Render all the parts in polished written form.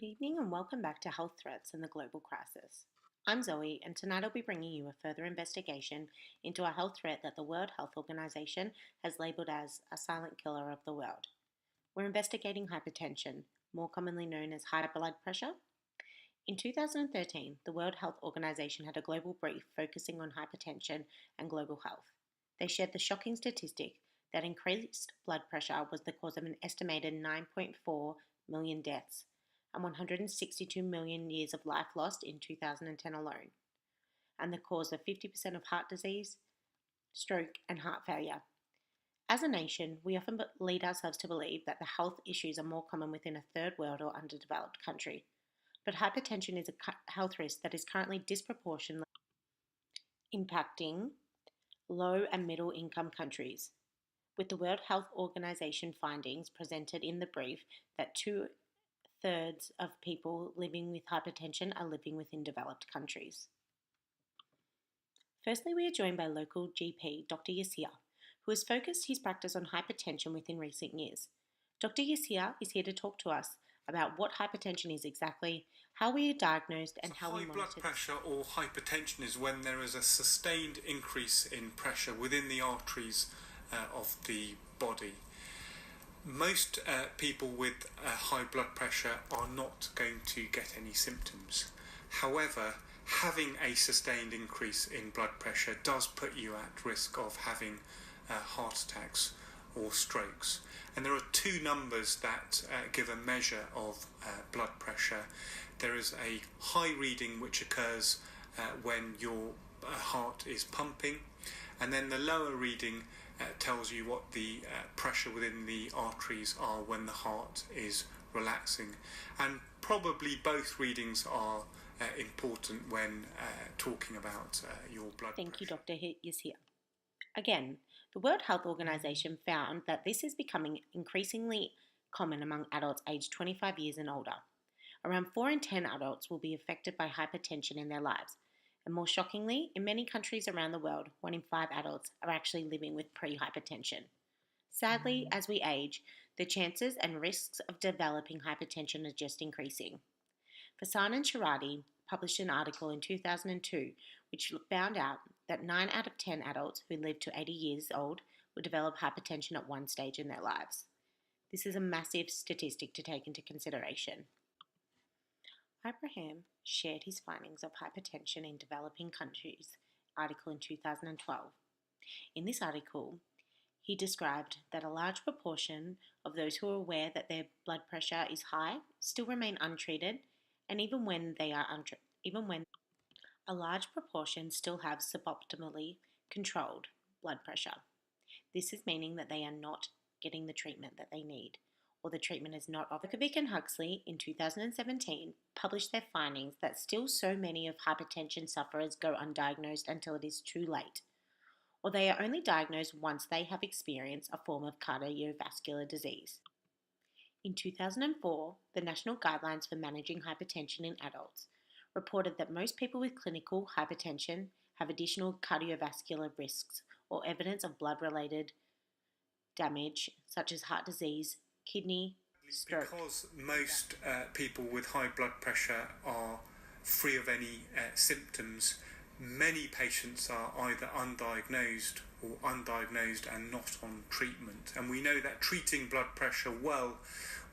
Good evening and welcome back to Health Threats and the Global Crisis. I'm Zoe, and tonight I'll be bringing you a further investigation into a health threat that the World Health Organization has labeled as a silent killer of the world. We're investigating hypertension, more commonly known as high blood pressure. In 2013, the World Health Organization had a global brief focusing on hypertension and global health. They shared the shocking statistic that increased blood pressure was the cause of an estimated 9.4 million deaths and 162 million years of life lost in 2010 alone, and the cause of 50% of heart disease, stroke, and heart failure. As a nation, we often lead ourselves to believe that the health issues are more common within a third world or underdeveloped country, but hypertension is a health risk that is currently disproportionately impacting low and middle income countries, with the World Health Organization findings presented in the brief that two-thirds of people living with hypertension are living within developed countries. Firstly, we are joined by local GP, Dr. Yasir, who has focused his practice on hypertension within recent years. Dr. Yasir is here to talk to us about what hypertension is exactly, how we are diagnosed, and how we monitor. High blood pressure or hypertension is when there is a sustained increase in pressure within the arteries of the body. Most people with high blood pressure are not going to get any symptoms. However, having a sustained increase in blood pressure does put you at risk of having heart attacks or strokes. And there are two numbers that give a measure of blood pressure. There is a high reading which occurs when your heart is pumping, and then the lower reading tells you what the pressure within the arteries are when the heart is relaxing. And probably both readings are important when talking about your blood pressure. Thank you, Dr. Yasir. Again, the World Health Organization found that this is becoming increasingly common among adults aged 25 years and older. Around 4 in 10 adults will be affected by hypertension in their lives. And more shockingly, in many countries around the world, 1 in 5 adults are actually living with pre-hypertension. Sadly, as we age, the chances and risks of developing hypertension are just increasing. Fasan and Sharadi published an article in 2002 which found out that 9 out of 10 adults who live to 80 years old will develop hypertension at one stage in their lives. This is a massive statistic to take into consideration. Abraham shared his findings of hypertension in developing countries article in 2012. In this article, he described that a large proportion of those who are aware that their blood pressure is high still remain untreated, and even when a large proportion still have suboptimally controlled blood pressure. This is meaning that they are not getting the treatment that they need, or the treatment is not offered. Kovic and Huxley in 2017 published their findings that still so many of hypertension sufferers go undiagnosed until it is too late, or they are only diagnosed once they have experienced a form of cardiovascular disease. In 2004, the National Guidelines for Managing Hypertension in Adults reported that most people with clinical hypertension have additional cardiovascular risks or evidence of blood-related damage such as heart disease, kidney, stroke. Because most people with high blood pressure are free of any symptoms, many patients are either undiagnosed or undiagnosed and not on treatment. And we know that treating blood pressure well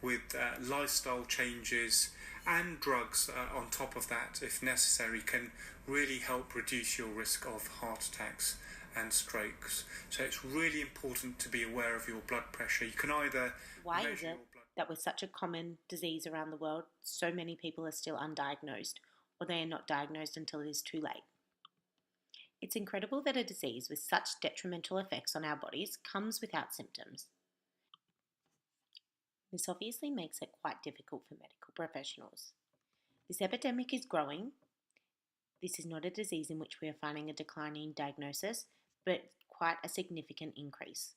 with lifestyle changes and drugs on top of that, if necessary, can really help reduce your risk of heart attacks and strokes. So it's really important to be aware of your blood pressure. You can either Why is it that with such a common disease around the world, so many people are still undiagnosed, or they are not diagnosed until it is too late? It's incredible that a disease with such detrimental effects on our bodies comes without symptoms. This obviously makes it quite difficult for medical professionals. This epidemic is growing. This is not a disease in which we are finding a declining diagnosis, but quite a significant increase.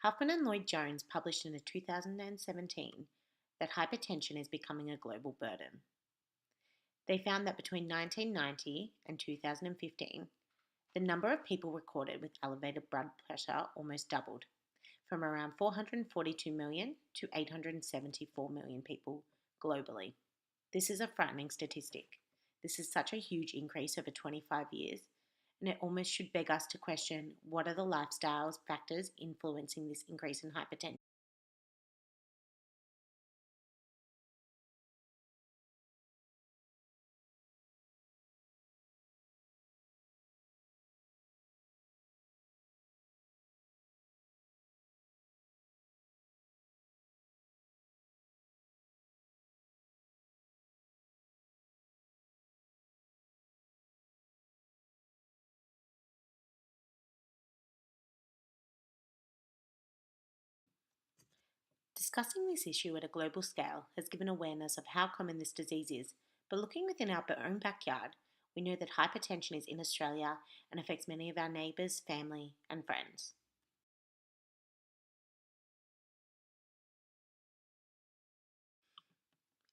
Huffman and Lloyd-Jones published in 2017 that hypertension is becoming a global burden. They found that between 1990 and 2015, the number of people recorded with elevated blood pressure almost doubled, from around 442 million to 874 million people globally. This is a frightening statistic. This is such a huge increase over 25 years, and it almost should beg us to question what are the lifestyle factors influencing this increase in hypertension. Discussing this issue at a global scale has given awareness of how common this disease is, but looking within our own backyard, we know that hypertension is in Australia and affects many of our neighbours, family, and friends.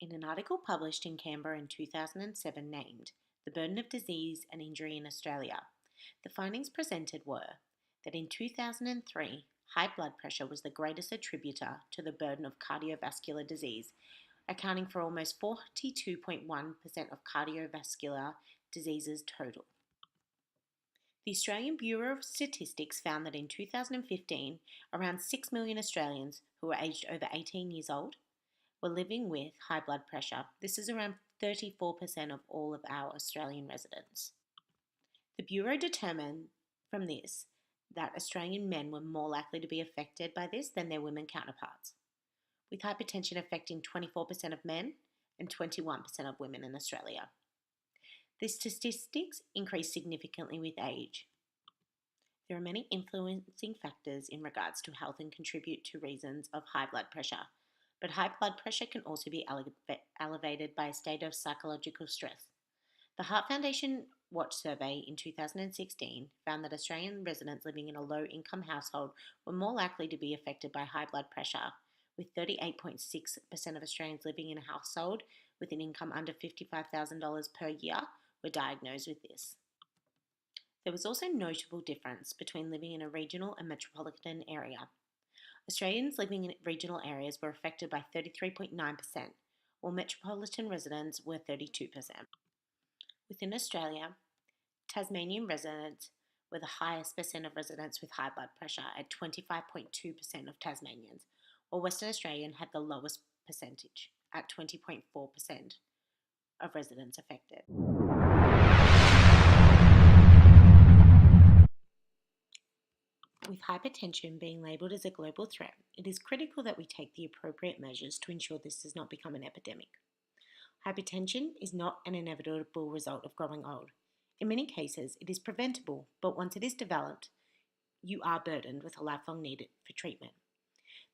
In an article published in Canberra in 2007 named The Burden of Disease and Injury in Australia, the findings presented were that in 2003, high blood pressure was the greatest attributor to the burden of cardiovascular disease, accounting for almost 42.1% of cardiovascular diseases total. The Australian Bureau of Statistics found that in 2015, around 6 million Australians who were aged over 18 years old were living with high blood pressure. This is around 34% of all of our Australian residents. The Bureau determined from this that Australian men were more likely to be affected by this than their women counterparts, with hypertension affecting 24% of men and 21% of women in Australia. The statistics increase significantly with age. There are many influencing factors in regards to health and contribute to reasons of high blood pressure, but high blood pressure can also be elevated by a state of psychological stress. The Heart Foundation Watch Survey in 2016 found that Australian residents living in a low-income household were more likely to be affected by high blood pressure, with 38.6% of Australians living in a household with an income under $55,000 per year were diagnosed with this. There was also a notable difference between living in a regional and metropolitan area. Australians living in regional areas were affected by 33.9%, while metropolitan residents were 32%. Within Australia, Tasmanian residents were the highest percent of residents with high blood pressure at 25.2% of Tasmanians, while Western Australian had the lowest percentage at 20.4% of residents affected. With hypertension being labelled as a global threat, it is critical that we take the appropriate measures to ensure this does not become an epidemic. Hypertension is not an inevitable result of growing old. In many cases, it is preventable, but once it is developed, you are burdened with a lifelong need for treatment.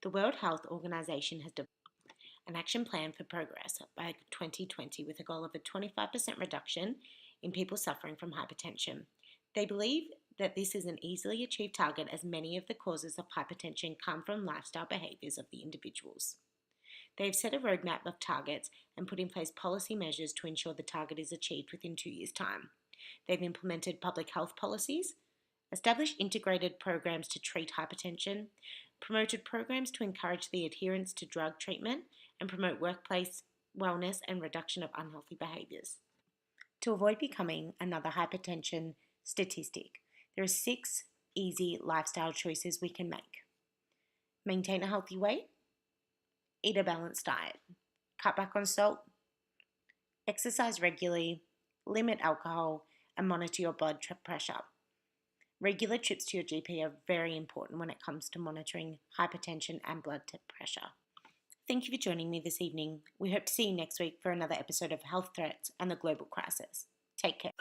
The World Health Organization has developed an action plan for progress by 2020 with a goal of a 25% reduction in people suffering from hypertension. They believe that this is an easily achieved target as many of the causes of hypertension come from lifestyle behaviours of the individuals. They have set a roadmap of targets and put in place policy measures to ensure the target is achieved within 2 years' time. They've implemented public health policies, established integrated programs to treat hypertension, promoted programs to encourage the adherence to drug treatment, and promote workplace wellness and reduction of unhealthy behaviours. To avoid becoming another hypertension statistic, there are 6 easy lifestyle choices we can make. Maintain a healthy weight, eat a balanced diet, cut back on salt, exercise regularly, limit alcohol, and monitor your blood pressure. Regular trips to your GP are very important when it comes to monitoring hypertension and blood pressure. Thank you for joining me this evening. We hope to see you next week for another episode of Health Threats and the Global Crisis. Take care.